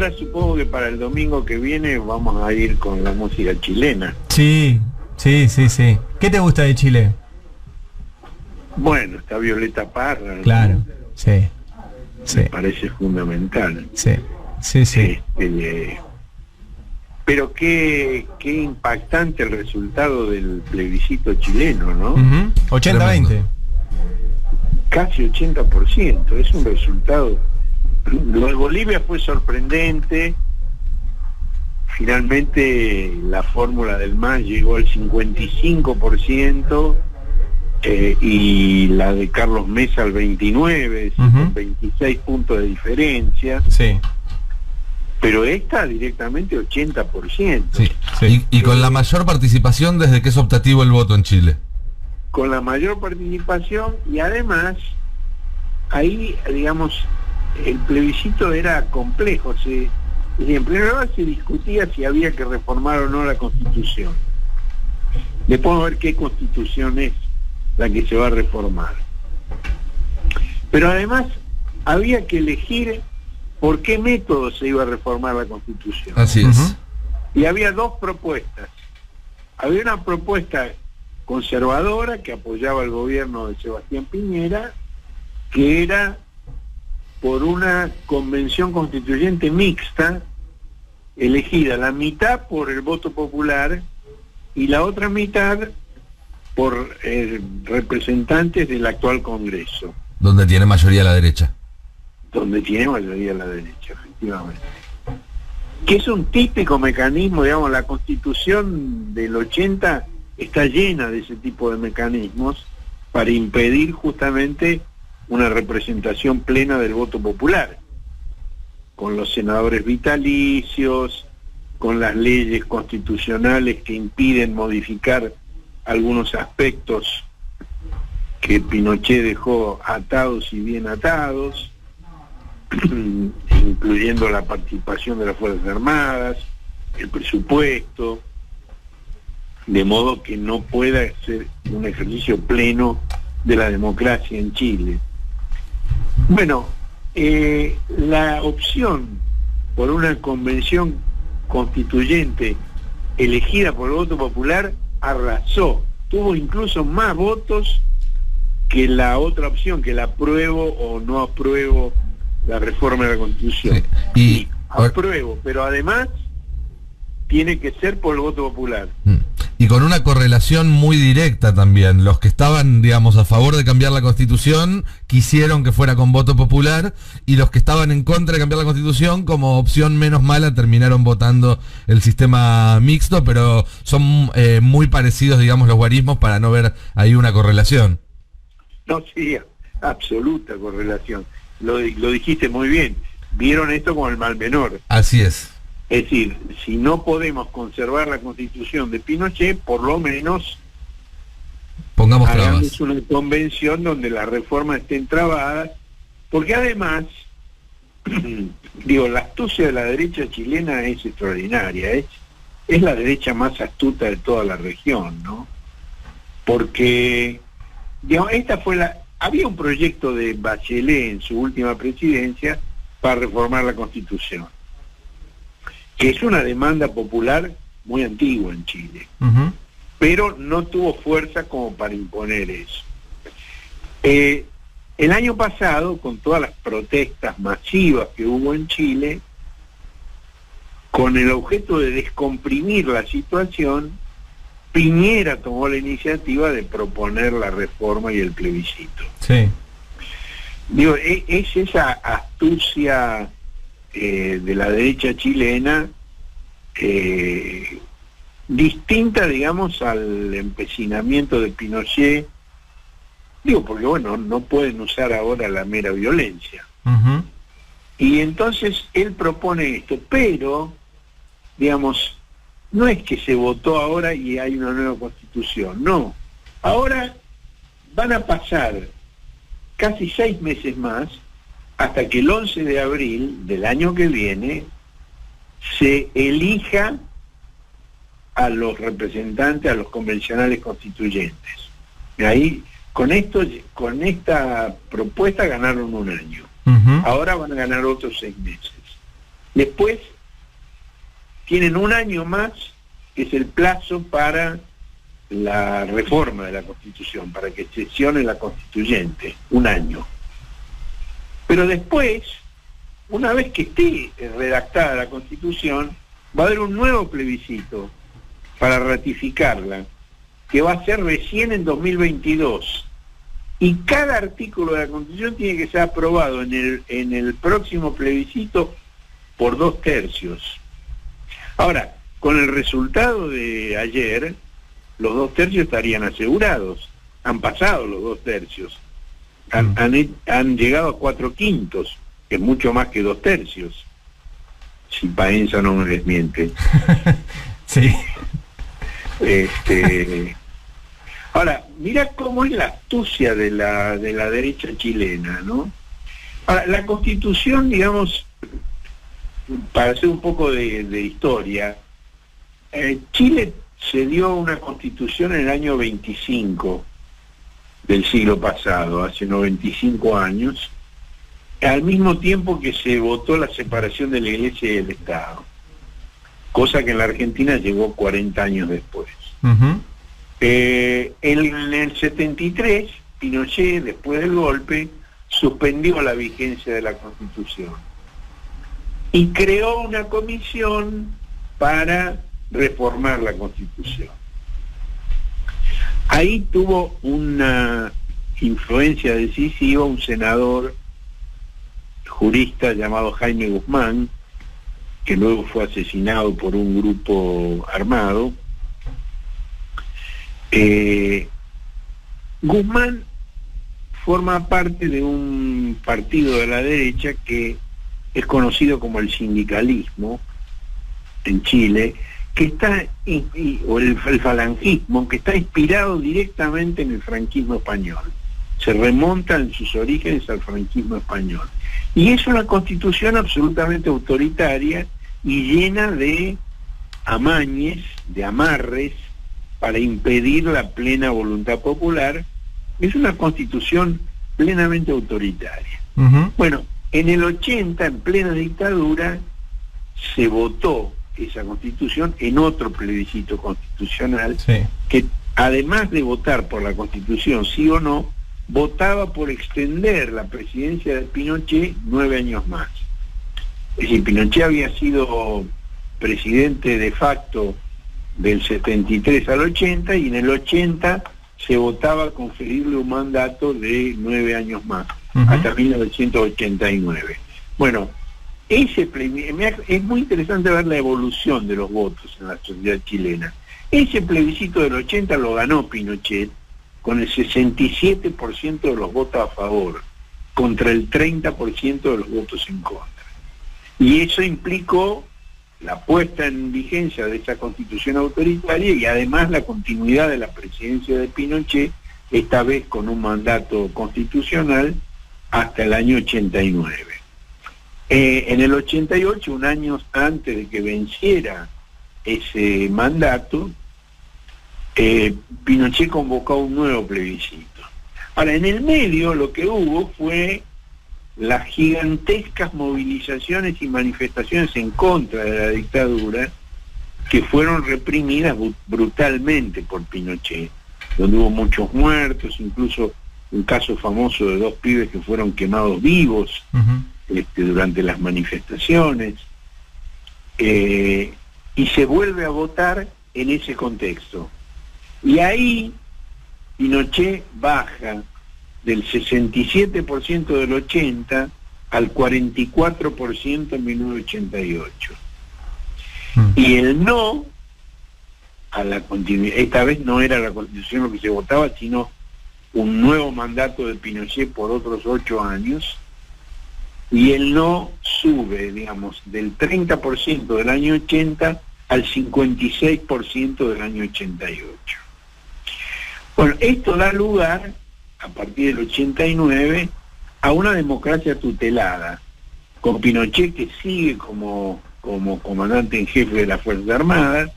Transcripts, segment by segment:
ahora supongo que para el domingo que viene vamos a ir con la música chilena. Sí. ¿Qué te gusta de Chile? Bueno, está Violeta Parra, ¿no? Claro, sí. Me parece fundamental. Sí. Pero qué impactante el resultado del plebiscito chileno, ¿no? 80-20. Casi 80%, es un resultado. Lo de Bolivia fue sorprendente. Finalmente la fórmula del MAS llegó al 55%, y la de Carlos Mesa al 29%, con 26 puntos de diferencia. Sí. Pero esta directamente 80%. Sí. Y con la mayor participación desde que es optativo el voto en Chile. Con la mayor participación, y además, ahí, digamos, el plebiscito era complejo. En primer lugar se discutía si había que reformar o no la Constitución. Después vamos a ver qué Constitución es la que se va a reformar. Pero además había que elegir por qué método se iba a reformar la Constitución. Así es. Y había dos propuestas. Había una propuesta conservadora que apoyaba el gobierno de Sebastián Piñera, que era por una convención constituyente mixta, elegida la mitad por el voto popular y la otra mitad por representantes del actual Congreso. Donde tiene mayoría la derecha. Donde tiene mayoría la derecha, efectivamente. Que es un típico mecanismo, digamos, la Constitución del 80 está llena de ese tipo de mecanismos para impedir justamente una representación plena del voto popular, con los senadores vitalicios, con las leyes constitucionales que impiden modificar algunos aspectos que Pinochet dejó atados y bien atados, incluyendo la participación de las Fuerzas Armadas, el presupuesto, de modo que no pueda ser un ejercicio pleno de la democracia en Chile. Bueno, la opción por una convención constituyente elegida por el voto popular arrasó, tuvo incluso más votos que la otra opción, que la apruebo o no apruebo la reforma de la Constitución. Sí. Y apruebo, pero además tiene que ser por el voto popular. Y con una correlación muy directa también. Los que estaban, digamos, a favor de cambiar la Constitución quisieron que fuera con voto popular, y los que estaban en contra de cambiar la Constitución, como opción menos mala, terminaron votando el sistema mixto, pero son muy parecidos, digamos, los guarismos, para no ver ahí una correlación. No, sí, absoluta correlación. Lo dijiste muy bien. Vieron esto como el mal menor. Así es. Es decir, si no podemos conservar la Constitución de Pinochet, por lo menos pongamos hagamos trabas. una convención donde las reformas estén trabadas, porque además, digo, la astucia de la derecha chilena es extraordinaria, es la derecha más astuta de toda la región, ¿no? Porque, digamos, había un proyecto de Bachelet en su última presidencia para reformar la Constitución, que es una demanda popular muy antigua en Chile, pero no tuvo fuerza como para imponer eso. El año pasado, con todas las protestas masivas que hubo en Chile, con el objeto de descomprimir la situación, Piñera tomó la iniciativa de proponer la reforma y el plebiscito. Sí. Digo, es esa astucia de la derecha chilena, distinta, digamos, al empecinamiento de Pinochet. Digo, porque bueno, no pueden usar ahora la mera violencia. Y entonces él propone esto, pero, digamos, no es que se votó ahora y hay una nueva Constitución, no. Ahora van a pasar casi 6 meses más hasta que el 11 de abril del año que viene se elija a los representantes, a los convencionales constituyentes. Y ahí, con esta propuesta ganaron un año. Ahora van a ganar otros 6 meses. Después tienen un año más, que es el plazo para la reforma de la Constitución, para que sesione la Constituyente, un año. Pero después, una vez que esté redactada la Constitución, va a haber un nuevo plebiscito para ratificarla, que va a ser recién en 2022. Y cada artículo de la Constitución tiene que ser aprobado en el próximo plebiscito por 2/3. Ahora, con el resultado de ayer, los 2/3 estarían asegurados. Han pasado los 2/3. Han llegado a 4/5, que es mucho más que 2/3. Si Paenza no me desmiente. Sí. Ahora, mira cómo es la astucia de la derecha chilena, ¿no? Ahora, la Constitución, digamos, para hacer un poco de historia, Chile se dio una Constitución en el año 25 del siglo pasado, hace 95 años, al mismo tiempo que se votó la separación de la Iglesia y del Estado, cosa que en la Argentina llegó 40 años después. Uh-huh. En el 73, Pinochet, después del golpe, suspendió la vigencia de la Constitución y creó una comisión para reformar la Constitución. Ahí tuvo una influencia decisiva un senador jurista llamado Jaime Guzmán, que luego fue asesinado por un grupo armado. Guzmán forma parte de un partido de la derecha que es conocido como el sindicalismo en Chile, que está, o el falangismo, que está inspirado directamente en el franquismo español. Se remonta en sus orígenes al franquismo español. Y es una constitución absolutamente autoritaria y llena de amañes, de amarres, para impedir la plena voluntad popular. Es una constitución plenamente autoritaria. Uh-huh. Bueno, en el 80, en plena dictadura, se votó esa constitución en otro plebiscito constitucional, Sí. que además de votar por la constitución, sí o no, votaba por extender la presidencia de Pinochet 9 años más. Es decir, Pinochet había sido presidente de facto del 73 al 80, y en el 80 se votaba conferirle un mandato de 9 años más, Uh-huh. hasta 1989. Bueno, es muy interesante ver la evolución de los votos en la sociedad chilena. Ese plebiscito del 80 lo ganó Pinochet con el 67% de los votos a favor, contra el 30% de los votos en contra. Y eso implicó la puesta en vigencia de esa constitución autoritaria y además la continuidad de la presidencia de Pinochet, esta vez con un mandato constitucional hasta el año 89. En el 88, un año antes de que venciera ese mandato, Pinochet convocó un nuevo plebiscito. Ahora, en el medio lo que hubo fue las gigantescas movilizaciones y manifestaciones en contra de la dictadura, que fueron reprimidas brutalmente por Pinochet, donde hubo muchos muertos, incluso un caso famoso de 2 pibes que fueron quemados vivos Uh-huh. durante las manifestaciones, y se vuelve a votar en ese contexto. Y ahí Pinochet baja del 67% del 80 al 44% en 1988. Y el no a la continuidad, esta vez no era la Constitución lo que se votaba, sino un nuevo mandato de Pinochet por otros 8 años, y el no sube, digamos, del 30% del año 80 al 56% del año 88. Bueno, esto da lugar, a partir del 89, a una democracia tutelada, con Pinochet que sigue como comandante en jefe de las Fuerzas Armadas,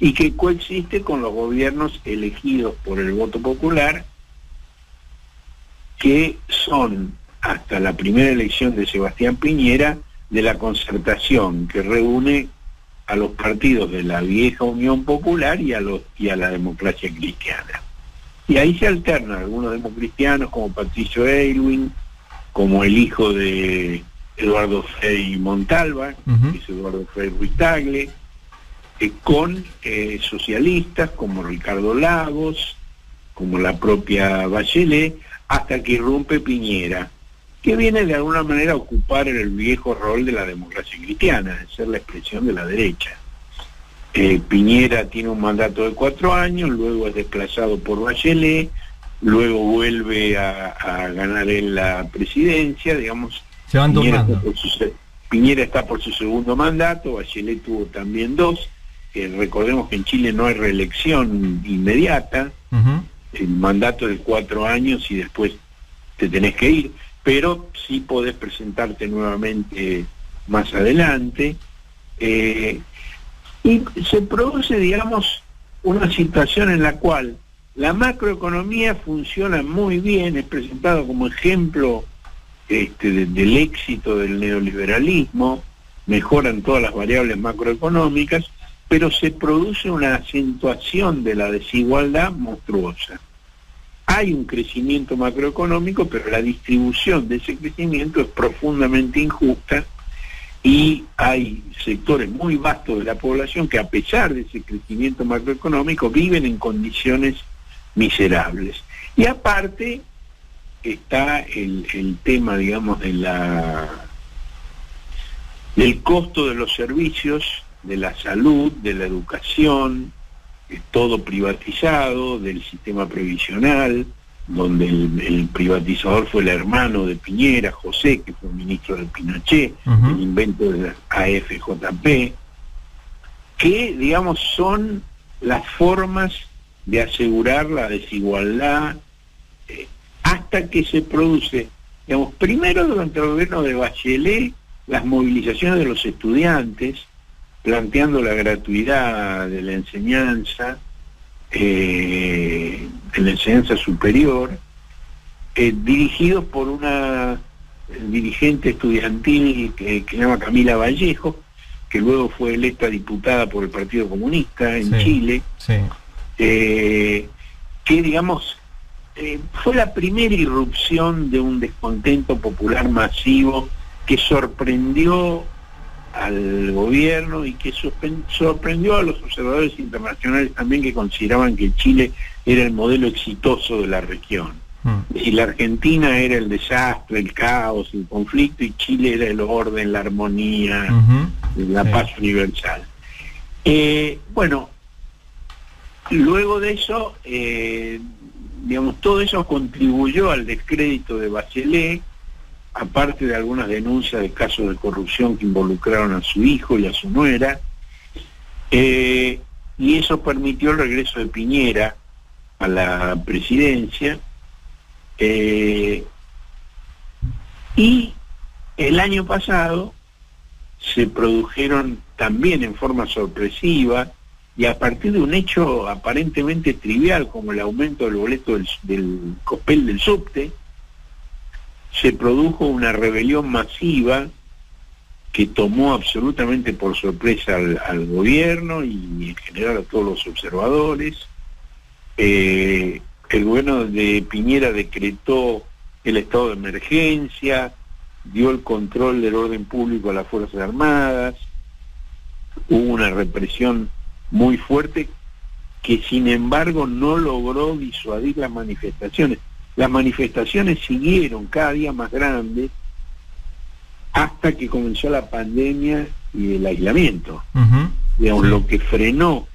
y que coexiste con los gobiernos elegidos por el voto popular, que son, hasta la primera elección de Sebastián Piñera, de la concertación que reúne a los partidos de la vieja Unión Popular y a la democracia cristiana. Y ahí se alternan algunos democristianos como Patricio Aylwin, como el hijo de Eduardo Frei Montalva, que es Eduardo Frei Ruiz Tagle, con socialistas como Ricardo Lagos, como la propia Bachelet, hasta que irrumpe Piñera, que viene de alguna manera a ocupar el viejo rol de la democracia cristiana, de ser la expresión de la derecha. Piñera tiene un mandato de 4 años, luego es desplazado por Bachelet, luego vuelve a ganar en la presidencia, digamos. Se van turnando. Piñera está por su segundo mandato, Bachelet tuvo también 2. Recordemos que en Chile no hay reelección inmediata, el mandato es de 4 años y después te tenés que ir, pero sí podés presentarte nuevamente más adelante. Y se produce, digamos, una situación en la cual la macroeconomía funciona muy bien, es presentado como ejemplo del éxito del neoliberalismo, mejoran todas las variables macroeconómicas, pero se produce una acentuación de la desigualdad monstruosa. Hay un crecimiento macroeconómico, pero la distribución de ese crecimiento es profundamente injusta y hay sectores muy vastos de la población que, a pesar de ese crecimiento macroeconómico, viven en condiciones miserables. Y aparte está el tema, digamos, del costo de los servicios, de la salud, de la educación, todo privatizado, del sistema previsional, donde el privatizador fue el hermano de Piñera, José, que fue ministro de Pinochet, el invento de la AFJP, que, digamos, son las formas de asegurar la desigualdad, hasta que se produce, digamos, primero durante el gobierno de Bachelet, las movilizaciones de los estudiantes, planteando la gratuidad de la enseñanza, superior, dirigidos por una dirigente estudiantil que se llama Camila Vallejo, que luego fue electa diputada por el Partido Comunista en Chile, que, digamos, fue la primera irrupción de un descontento popular masivo que sorprendió al gobierno y que sorprendió a los observadores internacionales también, que consideraban que Chile era el modelo exitoso de la región. Y la Argentina era el desastre, el caos, el conflicto, y Chile era el orden, la armonía, la paz universal. Bueno, luego de eso, digamos, todo eso contribuyó al descrédito de Bachelet, aparte de algunas denuncias de casos de corrupción que involucraron a su hijo y a su nuera, y eso permitió el regreso de Piñera a la presidencia, y el año pasado se produjeron también en forma sorpresiva, y a partir de un hecho aparentemente trivial como el aumento del boleto del Cospel del subte, se produjo una rebelión masiva que tomó absolutamente por sorpresa al gobierno y en general a todos los observadores. El gobierno de Piñera decretó el estado de emergencia, dio el control del orden público a las Fuerzas Armadas, hubo una represión muy fuerte que sin embargo no logró disuadir las manifestaciones. Las manifestaciones siguieron cada día más grandes hasta que comenzó la pandemia y el aislamiento. Digamos, lo que frenó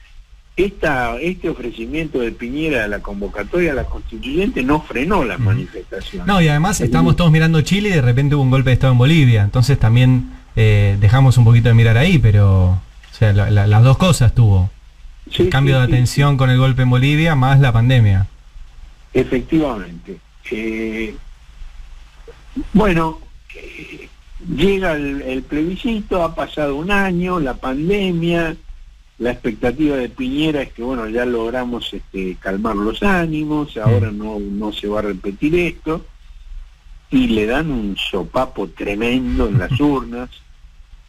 este ofrecimiento de Piñera a la convocatoria a la constituyente no frenó las manifestaciones. No, y además estamos todos mirando Chile y de repente hubo un golpe de Estado en Bolivia, entonces también dejamos un poquito de mirar ahí, pero o sea, las dos cosas tuvo. El cambio de atención con el golpe en Bolivia más la pandemia. Efectivamente. Bueno, llega el plebiscito, ha pasado un año, la pandemia, la expectativa de Piñera es que, bueno, ya logramos calmar los ánimos, ahora no se va a repetir esto, y le dan un sopapo tremendo en las urnas,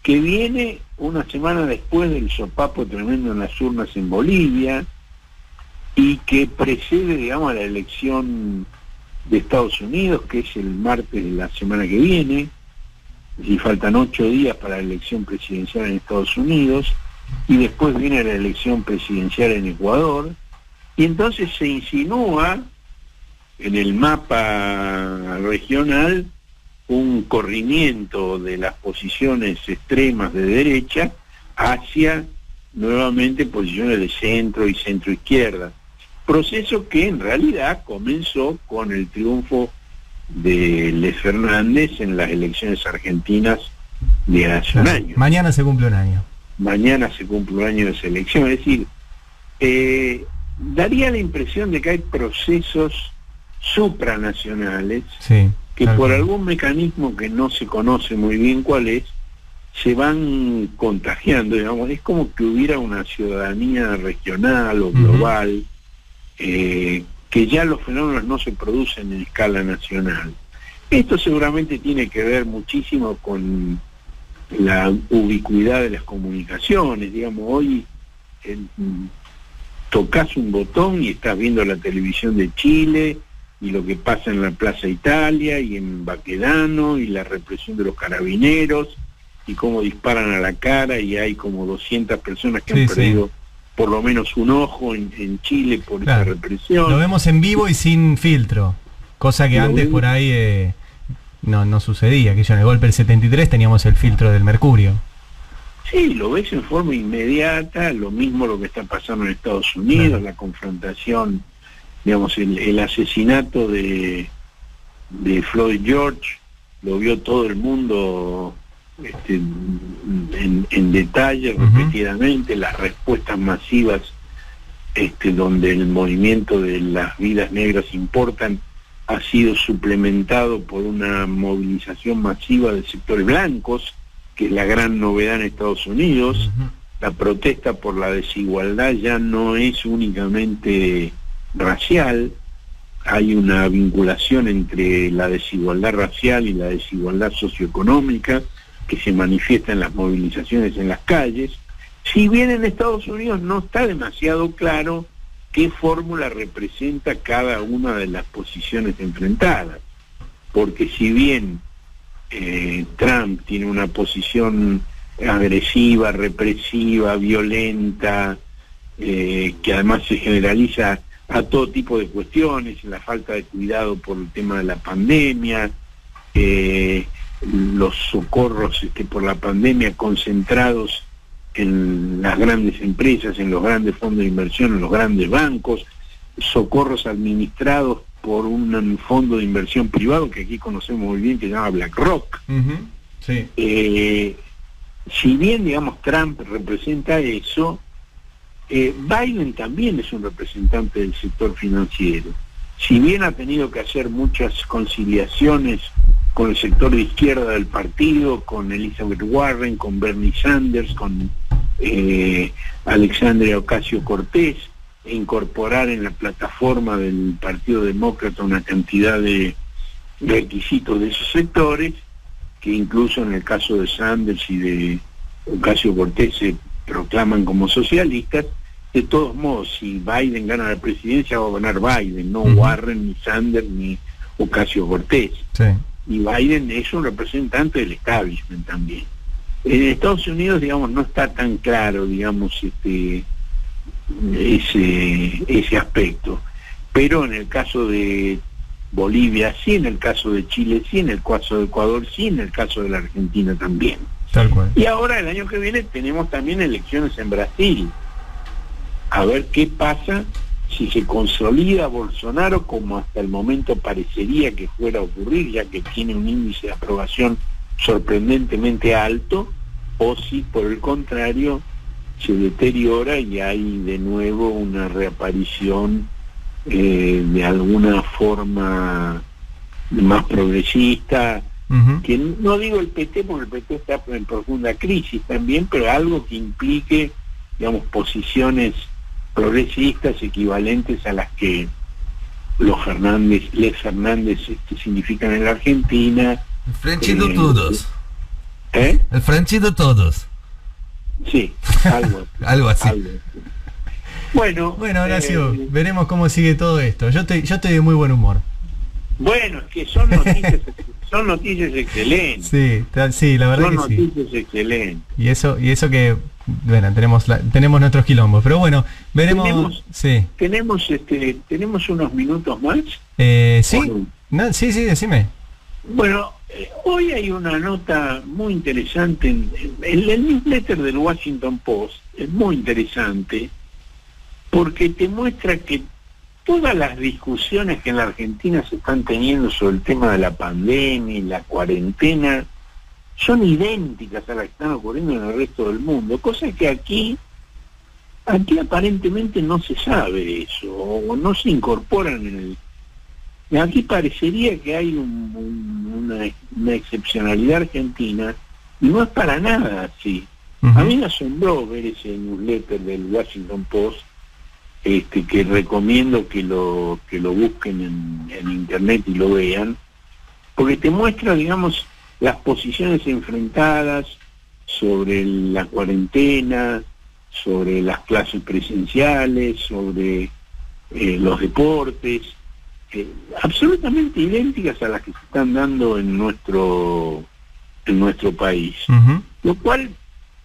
que viene una semana después del sopapo tremendo en las urnas en Bolivia y que precede, digamos, a la elección de Estados Unidos, que es el martes de la semana que viene, y faltan 8 días para la elección presidencial en Estados Unidos, y después viene la elección presidencial en Ecuador, y entonces se insinúa en el mapa regional un corrimiento de las posiciones extremas de derecha hacia nuevamente posiciones de centro y centro-izquierda. Proceso que en realidad comenzó con el triunfo de Les Fernández en las elecciones argentinas de hace un año. Mañana se cumple un año. Mañana se cumple un año de esa elección. Es decir, daría la impresión de que hay procesos supranacionales, sí, que por algún mecanismo que no se conoce muy bien cuál es, se van contagiando, digamos. Es como que hubiera una ciudadanía regional o global, que ya los fenómenos no se producen en escala nacional. Esto seguramente tiene que ver muchísimo con la ubicuidad de las comunicaciones, digamos. Hoy tocas un botón y estás viendo la televisión de Chile y lo que pasa en la Plaza Italia y en Baquedano y la represión de los carabineros y cómo disparan a la cara y hay como 200 personas que han perdido por lo menos un ojo en Chile por esa represión. Lo vemos en vivo y sin filtro, cosa que antes por ahí no sucedía, que en el golpe del 73 teníamos el filtro del mercurio. Sí, lo ves en forma inmediata, lo mismo lo que está pasando en Estados Unidos, la confrontación, digamos, el asesinato de Floyd George, lo vio todo el mundo en detalle, repetidamente, las respuestas masivas donde el movimiento de las vidas negras importan ha sido suplementado por una movilización masiva de sectores blancos, que es la gran novedad en Estados Unidos. La protesta por la desigualdad ya no es únicamente racial, hay una vinculación entre la desigualdad racial y la desigualdad socioeconómica que se manifiesta en las movilizaciones en las calles. Si bien en Estados Unidos no está demasiado claro qué fórmula representa cada una de las posiciones enfrentadas, porque si bien Trump tiene una posición agresiva, represiva, violenta, que además se generaliza a todo tipo de cuestiones, la falta de cuidado por el tema de la pandemia, los socorros por la pandemia concentrados en las grandes empresas, en los grandes fondos de inversión, en los grandes bancos, socorros administrados por un fondo de inversión privado que aquí conocemos muy bien, que se llama BlackRock. Si bien, digamos, Trump representa eso, Biden también es un representante del sector financiero. Si bien ha tenido que hacer muchas conciliaciones con el sector de izquierda del partido, con Elizabeth Warren, con Bernie Sanders, con Alexandria Ocasio-Cortez, e incorporar en la plataforma del Partido Demócrata una cantidad de requisitos de esos sectores, que incluso en el caso de Sanders y de Ocasio-Cortez se proclaman como socialistas. De todos modos, si Biden gana la presidencia, va a ganar Biden, no Warren, ni Sanders, ni Ocasio-Cortez. Y Biden es un representante del establishment también. En Estados Unidos, digamos, no está tan claro, digamos, ese aspecto. Pero en el caso de Bolivia sí, en el caso de Chile sí, en el caso de Ecuador sí, en el caso de la Argentina también. Tal cual. Y ahora, el año que viene, tenemos también elecciones en Brasil. A ver qué pasa si se consolida Bolsonaro, como hasta el momento parecería que fuera a ocurrir, ya que tiene un índice de aprobación sorprendentemente alto, o si por el contrario se deteriora y hay de nuevo una reaparición de alguna forma más progresista, que no digo el PT, porque el PT está en profunda crisis también, pero algo que implique, digamos, posiciones progresistas equivalentes a las que Les Fernández significan en la Argentina. Frente de todos. El Franchito todos. Sí, algo así. Algo así. Bueno, Horacio, veremos cómo sigue todo esto. Yo estoy de muy buen humor. Bueno, es que son noticias excelentes. Sí, la verdad que sí. Son noticias excelentes. Y eso que, bueno, tenemos nuestros quilombos, pero bueno, veremos. ¿Tenemos unos minutos más? Sí, sí, decime. Bueno, hoy hay una nota muy interesante en el newsletter del Washington Post. Es muy interesante porque te muestra que todas las discusiones que en la Argentina se están teniendo sobre el tema de la pandemia y la cuarentena son idénticas a las que están ocurriendo en el resto del mundo, cosa que aquí aparentemente no se sabe eso, o no se incorporan en el... Aquí parecería que hay una excepcionalidad argentina, y no es para nada así. A mí me asombró ver ese newsletter del Washington Post, que recomiendo que lo busquen en internet y lo vean, porque te muestra, digamos, las posiciones enfrentadas sobre la cuarentena, sobre las clases presenciales, sobre los deportes, absolutamente idénticas a las que se están dando en nuestro país, lo cual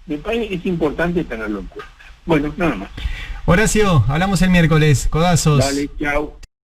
me parece que es importante tenerlo en cuenta. Bueno, nada más. Horacio, hablamos el miércoles. Codazos. Dale, chao.